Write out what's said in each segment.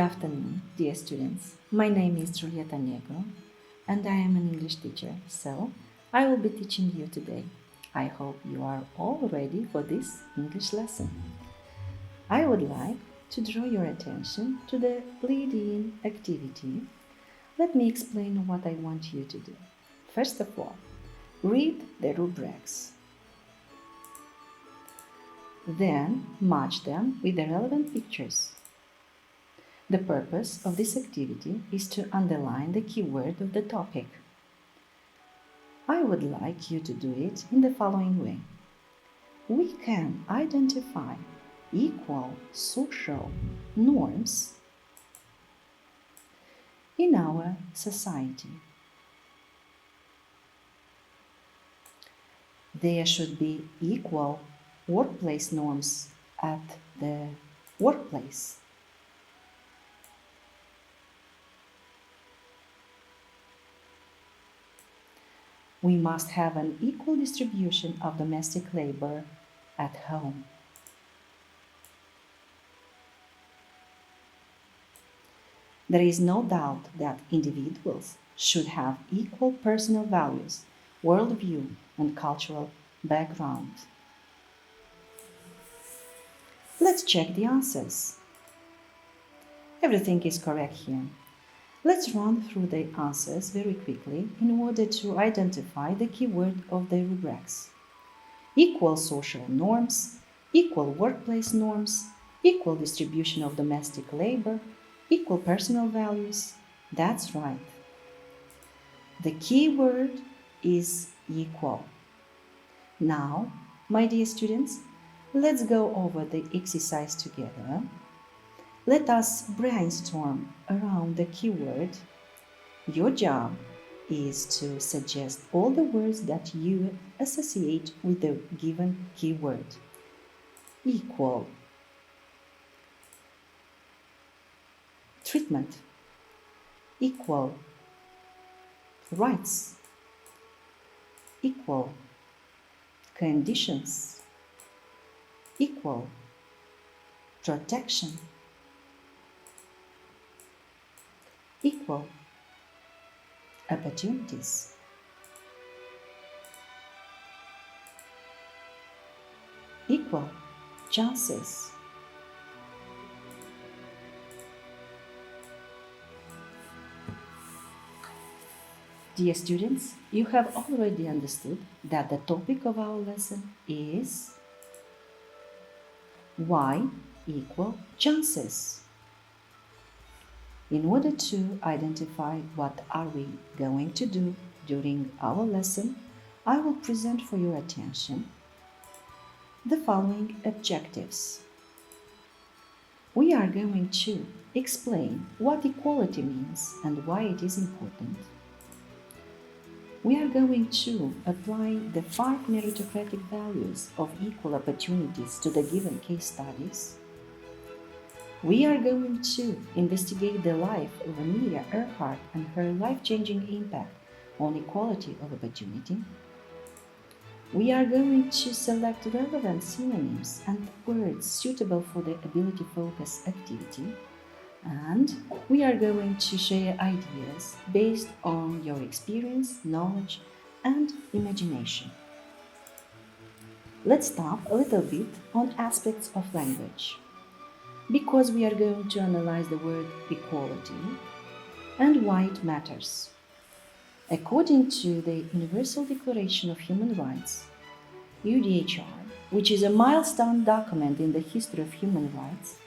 afternoon, dear students. My name is Djulieta Negru and I am an English teacher, so I will be teaching you today. I hope you are all ready for this English lesson. I would like to draw your attention to the lead-in activity. Let me explain what I want you to do. First of all, read the rubrics. Then match them with the relevant pictures. The purpose of this activity is to underline the keyword of the topic. I would like you to do it in the following way. We can identify equal social norms in our society. There should be equal workplace norms at the workplace. We must have an equal distribution of domestic labor at home. There is no doubt that individuals should have equal personal values, worldview, and cultural background. Let's check the answers. Everything is correct here. Let's run through the answers very quickly in order to identify the keyword of the rubrics. Equal social norms, equal workplace norms, equal distribution of domestic labor, equal personal values. That's right. The keyword is equal. Now, my dear students, let's go over the exercise together. Let us brainstorm around the keyword. Your job is to suggest all the words that you associate with the given keyword. Equal. Treatment. Equal. Rights. Equal. Conditions. Equal. Protection. Equal opportunities. Equal chances. Dear students, you have already understood that the topic of our lesson is why equal chances. In order to identify what are we going to do during our lesson, I will present for your attention the following objectives. We are going to explain what equality means and why it is important. We are going to apply the 5 meritocratic values of equal opportunities to the given case studies. We are going to investigate the life of Amelia Earhart and her life-changing impact on equality of opportunity. We are going to select relevant synonyms and words suitable for the ability focus activity. And we are going to share ideas based on your experience, knowledge, and imagination. Let's stop a little bit on aspects of language, because we are going to analyze the word equality and why it matters. According to the Universal Declaration of Human Rights, UDHR, which is a milestone document in the history of human rights,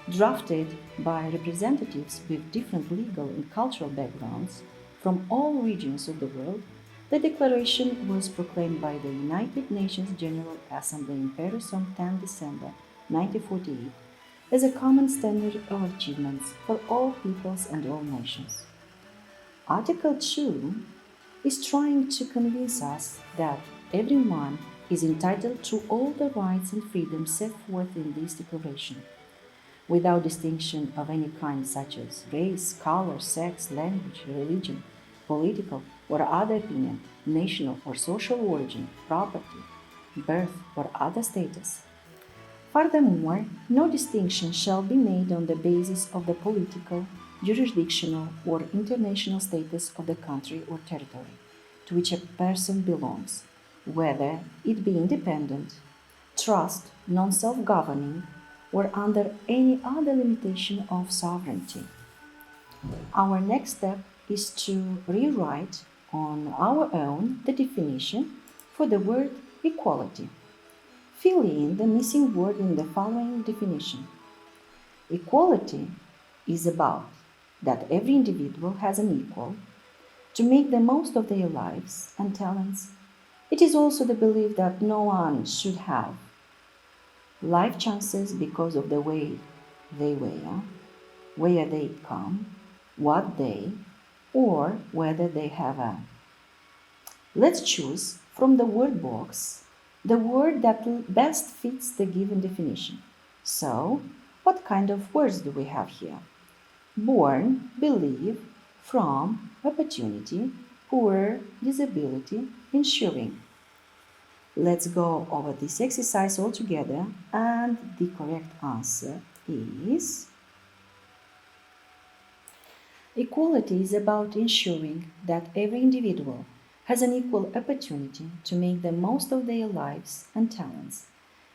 drafted by representatives with different legal and cultural backgrounds from all regions of the world, the declaration was proclaimed by the United Nations General Assembly in Paris on 10 December 1948 as a common standard of achievements for all peoples and all nations. Article 2 is trying to convince us that everyone is entitled to all the rights and freedoms set forth in this declaration, without distinction of any kind such as race, color, sex, language, religion, political or other opinion, national or social origin, property, birth or other status. Furthermore, no distinction shall be made on the basis of the political, jurisdictional, or international status of the country or territory to which a person belongs, whether it be independent, trust, non-self-governing, or under any other limitation of sovereignty. Our next step is to rewrite on our own the definition for the word equality. Fill in the missing word in the following definition. Equality is about that every individual has an equal to make the most of their lives and talents. It is also the belief that no one should have life chances because of the way they were, where they come, what they, or whether they have a. Let's choose from the word box the word that best fits the given definition. So, what kind of words do we have here? Born, believe, from, opportunity, poor, disability, ensuring. Let's go over this exercise all together, and the correct answer is equality is about ensuring that every individual has an equal opportunity to make the most of their lives and talents.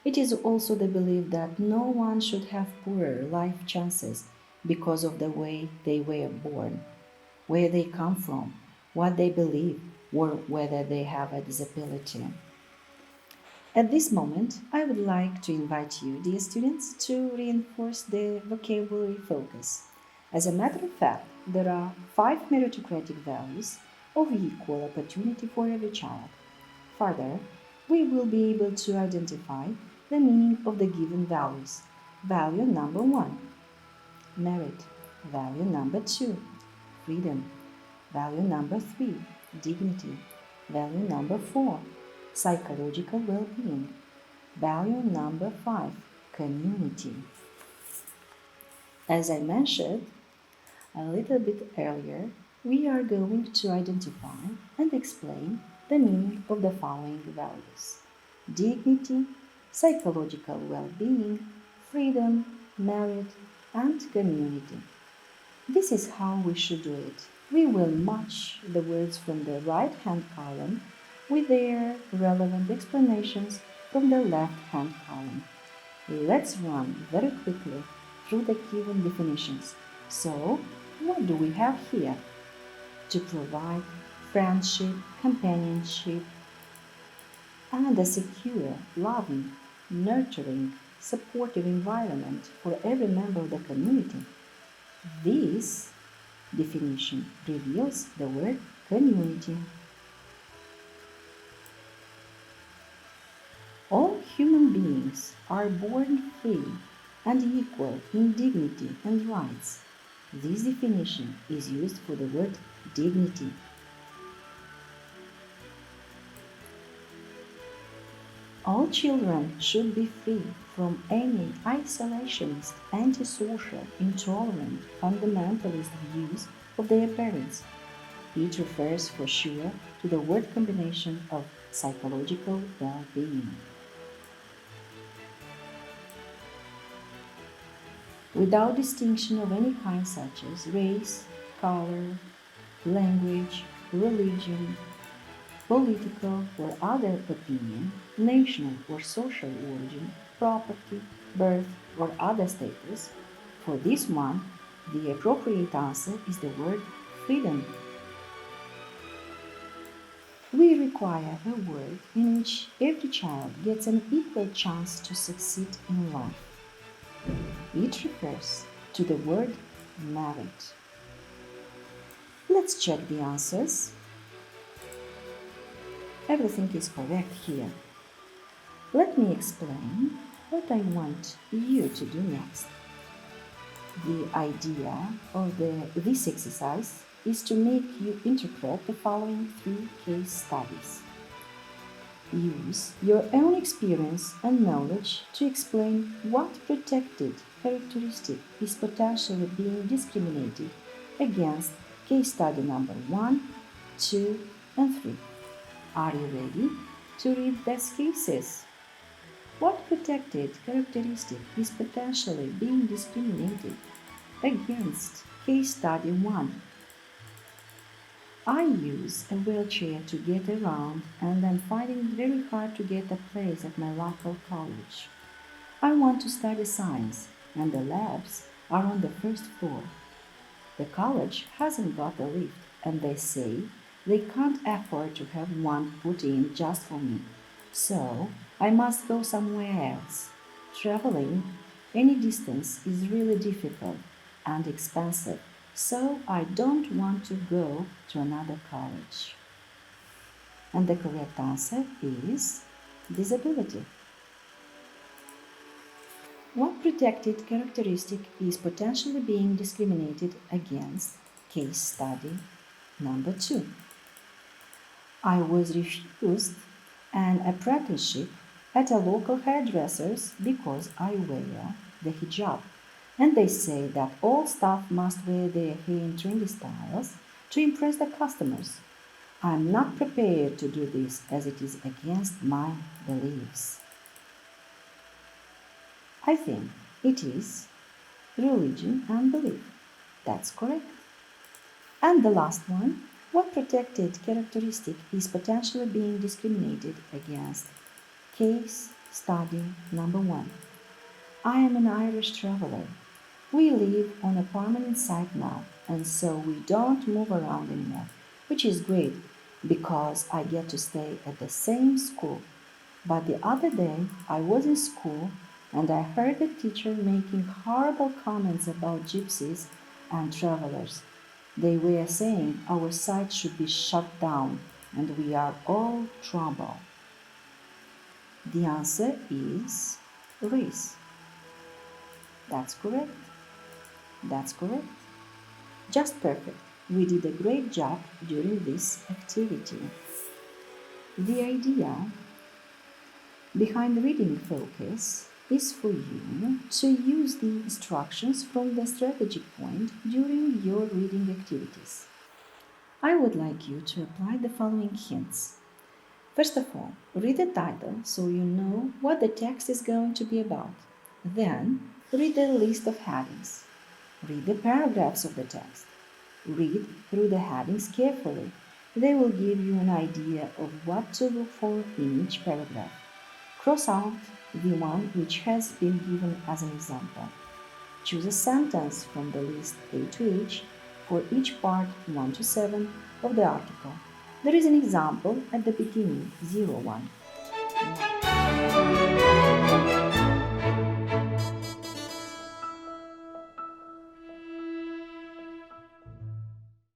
It is also the belief that no one should have poorer life chances because of the way they were born, where they come from, what they believe, or whether they have a disability. At this moment, I would like to invite you, dear students, to reinforce the vocabulary focus. As a matter of fact, there are 5 meritocratic values of equal opportunity for every child. Further, we will be able to identify the meaning of the given values. Value number 1, merit. Value number 2, freedom. Value number 3, dignity. Value number 4, psychological well-being. Value number 5, community. As I mentioned a little bit earlier, we are going to identify and explain the meaning of the following values: dignity, psychological well-being, freedom, merit, and community. This is how we should do it. We will match the words from the right-hand column with their relevant explanations from the left-hand column. Let's run very quickly through the given definitions. So, what do we have here? To provide friendship, companionship, and a secure, loving, nurturing, supportive environment for every member of the community. This definition reveals the word community. All human beings are born free and equal in dignity and rights. This definition is used for the word dignity. All children should be free from any isolationist, antisocial, intolerant, fundamentalist views of their parents. It refers for sure to the word combination of psychological well-being. Without distinction of any kind such as race, color, language, religion, political or other opinion, national or social origin, property, birth, or other status. For this one, the appropriate answer is the word freedom. We require a world in which every child gets an equal chance to succeed in life. It refers to the word merit. Let's check the answers. Everything is correct here. Let me explain what I want you to do next. The idea of this exercise is to make you interpret the following 3 case studies. Use your own experience and knowledge to explain what protected characteristic is potentially being discriminated against case study number 1, 2, and 3. Are you ready to read these cases? What protected characteristic is potentially being discriminated against? Case study 1. I use a wheelchair to get around and I'm finding it very hard to get a place at my local college. I want to study science and the labs are on the first floor. The college hasn't got a lift and they say they can't afford to have one put in just for me. So I must go somewhere else. Traveling any distance is really difficult and expensive, so I don't want to go to another college. And the correct answer is disability. What protected characteristic is potentially being discriminated against? Case study number 2. I was refused an apprenticeship at a local hairdresser's because I wear the hijab, and they say that all staff must wear their hair in trendy styles to impress the customers. I'm not prepared to do this as it is against my beliefs. I think it is religion and belief. That's correct. And the last one, what protected characteristic is potentially being discriminated against? Case study number 1. I am an Irish traveler. We live on a permanent site now, and so we don't move around anymore, which is great because I get to stay at the same school. But the other day I was in school and I heard the teacher making horrible comments about gypsies and travelers. They were saying our site should be shut down and we are all trouble. The answer is race. That's correct. That's correct. Just perfect. We did a great job during this activity. The idea behind reading focus is for you to use the instructions from the strategic point during your reading activities. I would like you to apply the following hints. First of all, read the title so you know what the text is going to be about. Then, read the list of headings. Read the paragraphs of the text. Read through the headings carefully. They will give you an idea of what to look for in each paragraph. Cross out the one which has been given as an example. Choose a sentence from the list A to H for each part 1 to 7 of the article. There is an example at the beginning, 01.